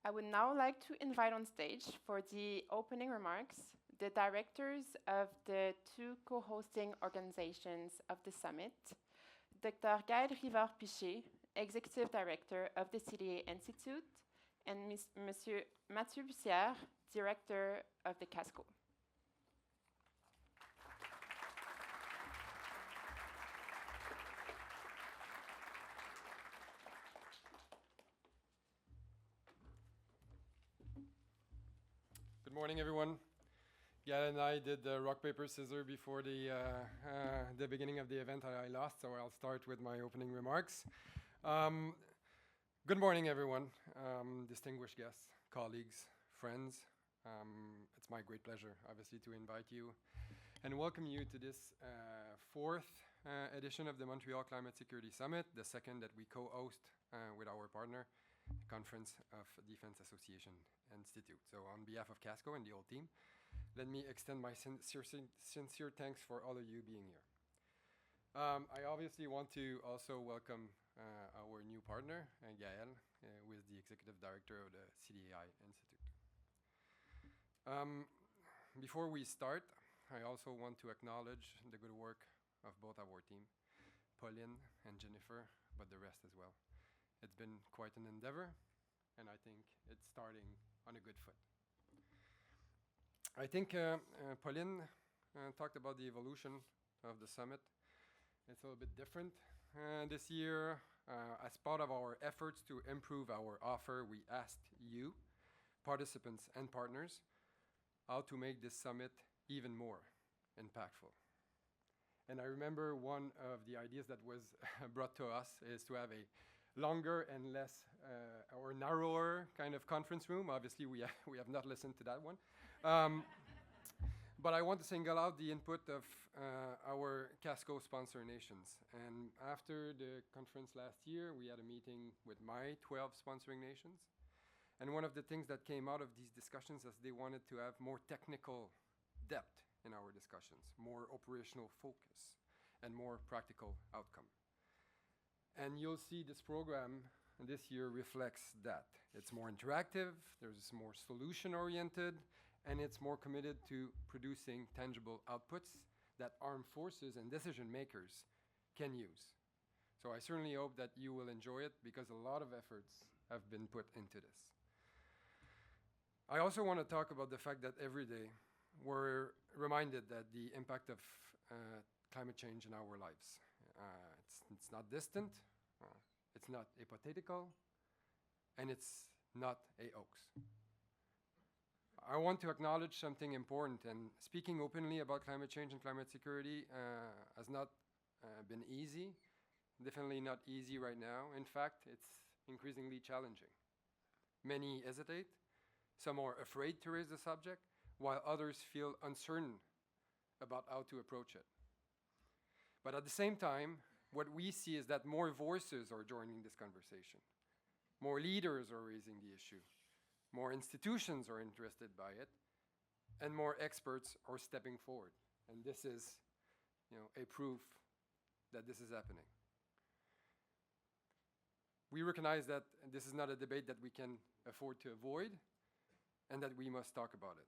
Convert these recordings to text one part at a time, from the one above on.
I would now like to invite on stage for the opening remarks the directors of the two co-hosting organizations of the summit, Dr. Gaëlle Rivard Piché, Executive Director of the CDA Institute, and Monsieur Mathieu Bussières, Director of the CASCO. Good morning, everyone. Gaëlle and I did the rock, paper, scissors before the beginning of the event. I lost, so I'll start with my opening remarks. Good morning, everyone. Distinguished guests, colleagues, friends. It's my great pleasure, obviously, to invite you and welcome you to this fourth edition of the Montreal Climate Security Summit, the second that we co-host with our partner, the Conference of Defense Association Institute. So on behalf of CASCO and the whole team, let me extend my sincere thanks for all of you being here. I obviously want to also welcome our new partner, Gaëlle, who is the Executive Director of the CDAI Institute. Before we start, I also want to acknowledge the good work of both our team, Pauline and Jennifer, but the rest as well. It's been quite an endeavor, and I think it's starting on a good foot. I think Pauline talked about the evolution of the summit. It's a little bit different this year. As part of our efforts to improve our offer, we asked you, participants and partners, how to make this summit even more impactful. And I remember one of the ideas that was brought to us is to have a longer and less or narrower kind of conference room. Obviously, we have not listened to that one. But I want to single out the input of our CASCO sponsor nations. And after the conference last year, we had a meeting with my 12 sponsoring nations. And one of the things that came out of these discussions is they wanted to have more technical depth in our discussions, more operational focus, and more practical outcome. And you'll see this program this year reflects that. It's more interactive, there's more solution-oriented, and it's more committed to producing tangible outputs that armed forces and decision makers can use. So I certainly hope that you will enjoy it because a lot of efforts have been put into this. I also want to talk about the fact that every day we're reminded that the impact of climate change in our lives. It's not distant, it's not hypothetical, and it's not a hoax. I want to acknowledge something important, and speaking openly about climate change and climate security has not been easy, definitely not easy right now. In fact, it's increasingly challenging. Many hesitate, some are afraid to raise the subject, while others feel uncertain about how to approach it. But at the same time, what we see is that more voices are joining this conversation. More leaders are raising the issue. More institutions are interested by it. And more experts are stepping forward. And this is, a proof that this is happening. We recognize that this is not a debate that we can afford to avoid, and that we must talk about it.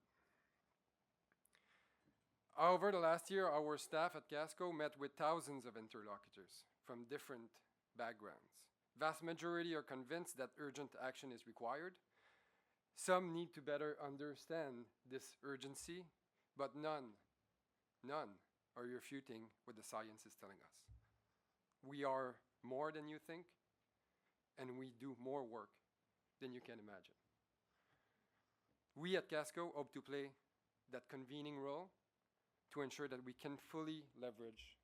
Over the last year, our staff at CASCO met with thousands of interlocutors from different backgrounds. Vast majority are convinced that urgent action is required. Some need to better understand this urgency, but none are refuting what the science is telling us. We are more than you think, and we do more work than you can imagine. We at CASCO hope to play that convening role to ensure that we can fully leverage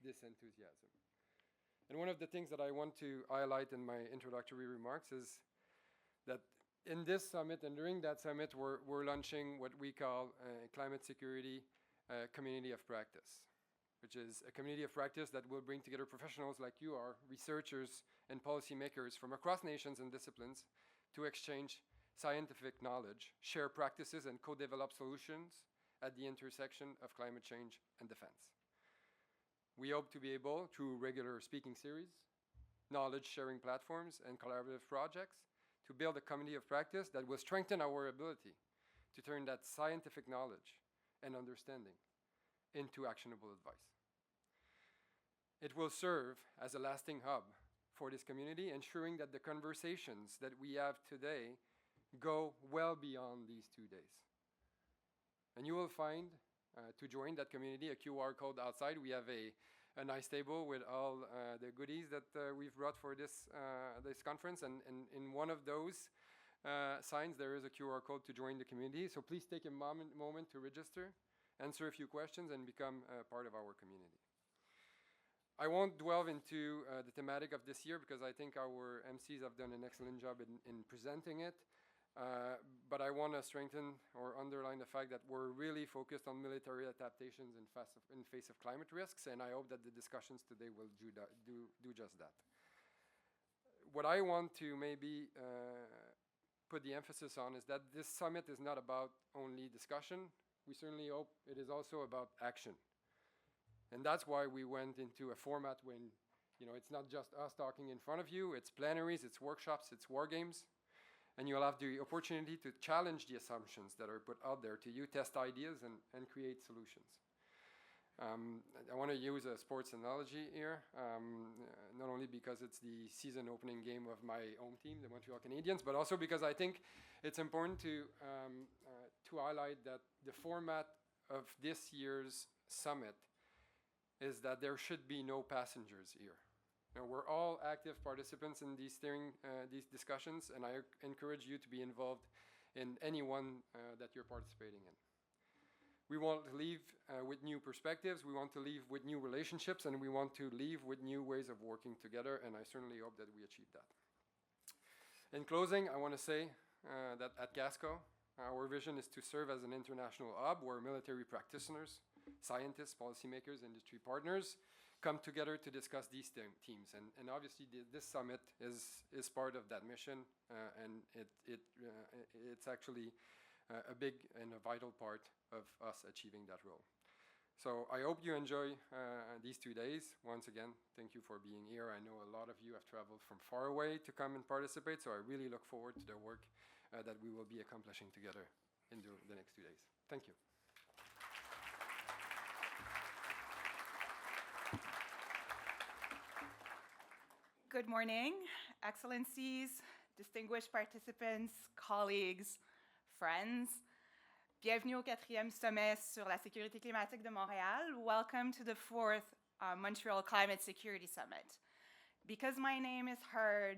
this enthusiasm. And one of the things that I want to highlight in my introductory remarks is that in this summit and during that summit, we're launching what we call Climate Security Community of Practice, which is a community of practice that will bring together professionals like you are, researchers and policymakers from across nations and disciplines to exchange scientific knowledge, share practices, and co-develop solutions at the intersection of climate change and defense. We hope to be able, through regular speaking series, knowledge-sharing platforms, and collaborative projects, to build a community of practice that will strengthen our ability to turn that scientific knowledge and understanding into actionable advice. It will serve as a lasting hub for this community, ensuring that the conversations that we have today go well beyond these 2 days. And you will find, to join that community, a QR code outside. We have a nice table with all the goodies that we've brought for this conference, and in one of those signs there is a QR code to join the community. So please take a moment to register, answer a few questions, and become part of our community. I won't delve into the thematic of this year because I think our MCs have done an excellent job in presenting it. But I want to strengthen or underline the fact that we're really focused on military adaptations in face of climate risks, and I hope that the discussions today will do just that. What I want to maybe put the emphasis on is that this summit is not about only discussion. We certainly hope it is also about action. And that's why we went into a format when, it's not just us talking in front of you, it's plenaries, it's workshops, it's war games. And you'll have the opportunity to challenge the assumptions that are put out there to you, test ideas, and create solutions. I want to use a sports analogy here, not only because it's the season opening game of my home team, the Montreal Canadiens, but also because I think it's important to highlight that the format of this year's summit is that there should be no passengers here. Now, we're all active participants in these discussions, and I encourage you to be involved in any one that you're participating in. We want to leave with new perspectives, we want to leave with new relationships, and we want to leave with new ways of working together, and I certainly hope that we achieve that. In closing, I want to say that at Casco, our vision is to serve as an international hub where military practitioners, scientists, policymakers, industry partners come together to discuss these themes. And obviously this summit is part of that mission, and it's actually a big and a vital part of us achieving that role. So I hope you enjoy these 2 days. Once again, thank you for being here. I know a lot of you have traveled from far away to come and participate, so I really look forward to the work that we will be accomplishing together in the next 2 days. Thank you. Good morning, Excellencies, distinguished participants, colleagues, friends. Bienvenue au 4e sommet sur la sécurité climatique de Montréal. Welcome to the 4th Montreal Climate Security Summit. Because my name is heard,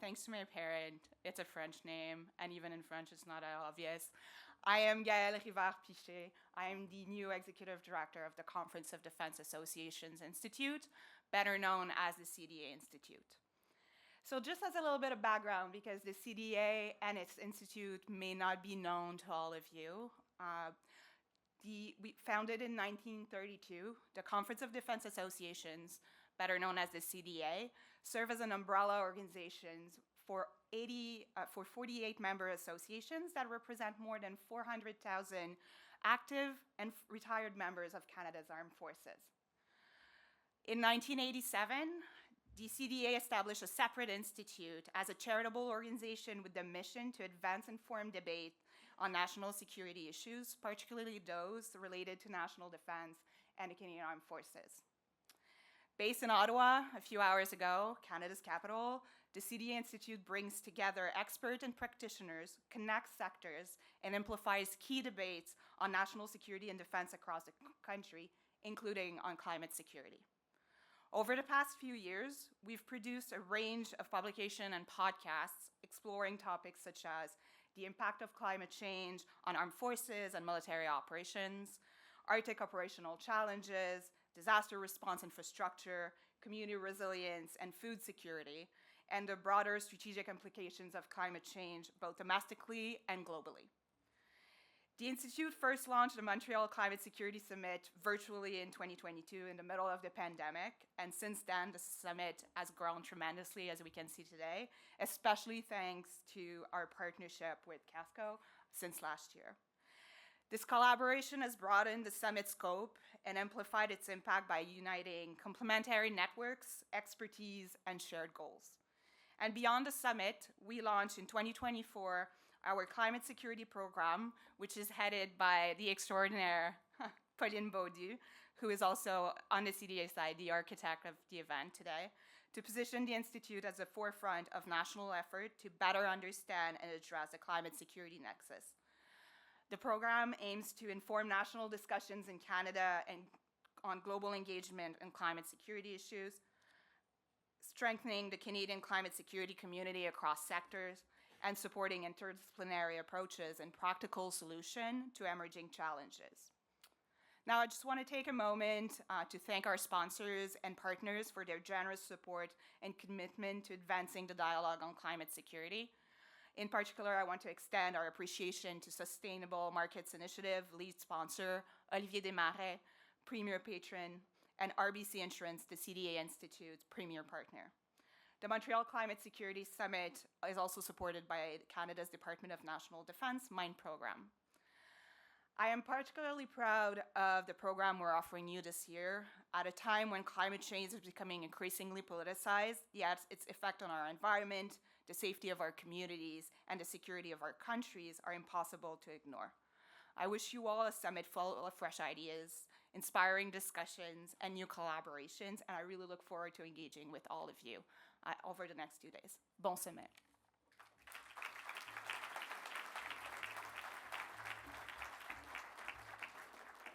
thanks to my parent, it's a French name, and even in French it's not obvious. I am Gaëlle Rivard Piché. I am the new Executive Director of the Conference of Defense Associations Institute, better known as the CDA Institute. So just as a little bit of background, because the CDA and its institute may not be known to all of you, we founded in 1932, the Conference of Defense Associations, better known as the CDA, serve as an umbrella organization for 48 member associations that represent more than 400,000 active and retired members of Canada's armed forces. In 1987, the CDA established a separate institute as a charitable organization with the mission to advance informed debate on national security issues, particularly those related to national defense and the Canadian Armed Forces. Based in Ottawa a few hours ago, Canada's capital, the CDA Institute brings together experts and practitioners, connects sectors, and amplifies key debates on national security and defense across the country, including on climate security. Over the past few years, we've produced a range of publications and podcasts exploring topics such as the impact of climate change on armed forces and military operations, Arctic operational challenges, disaster response infrastructure, community resilience, and food security, and the broader strategic implications of climate change, both domestically and globally. The Institute first launched the Montreal Climate Security Summit virtually in 2022 in the middle of the pandemic, and since then the summit has grown tremendously, as we can see today, especially thanks to our partnership with Casco since last year. This collaboration has broadened the summit scope and amplified its impact by uniting complementary networks, expertise, and shared goals. And beyond the summit, we launched in 2024 our climate security program, which is headed by the extraordinaire Pauline Baudu, who is also on the CDA side, the architect of the event today, to position the Institute as the forefront of national effort to better understand and address the climate security nexus. The program aims to inform national discussions in Canada and on global engagement in climate security issues, strengthening the Canadian climate security community across sectors, and supporting interdisciplinary approaches and practical solutions to emerging challenges. Now, I just want to take a moment to thank our sponsors and partners for their generous support and commitment to advancing the dialogue on climate security. In particular, I want to extend our appreciation to Sustainable Markets Initiative lead sponsor, Olivier Desmarais, premier patron, and RBC Insurance, the CDA Institute's premier partner. The Montreal Climate Security Summit is also supported by Canada's Department of National Defence MIND program. I am particularly proud of the program we're offering you this year at a time when climate change is becoming increasingly politicized, yet its effect on our environment, the safety of our communities, and the security of our countries are impossible to ignore. I wish you all a summit full of fresh ideas, inspiring discussions, and new collaborations, and I really look forward to engaging with all of you over the next 2 days. Bon summit.